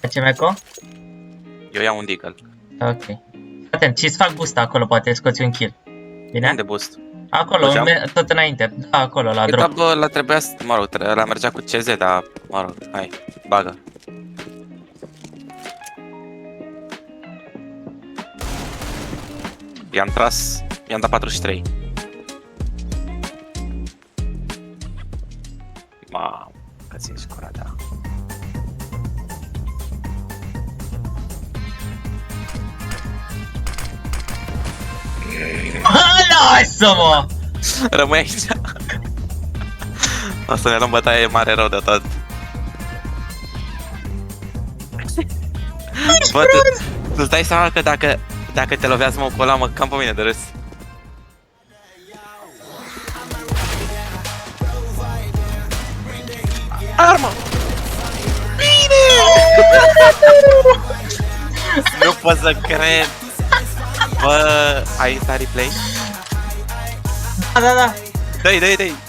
Facem eco? Eu iau un deagle. Ok. Atent, și-ți fac boost acolo, poate scoți un kill. Bine? Unde boost? Acolo, Deja? tot înainte. Da, acolo, la Păi drop. da, bă, la trebuia să, mă rog, la mergea cu CZ, dar, mă rog, hai, bagă. I-am tras, i-am dat 43. Mamă, că țin scura, da. Lasă-mă! Rămâi aici. O să ne luăm bătaie mare rău de tot. Bă, tu îți dai seama că dacă te lovea smoke-ul ăla, mă cam pe mine de râs. Armă! Bine! Nu pot să cred! Bă, ai stat replay? Da, da, da. Dă-i, dă-i, dă-i!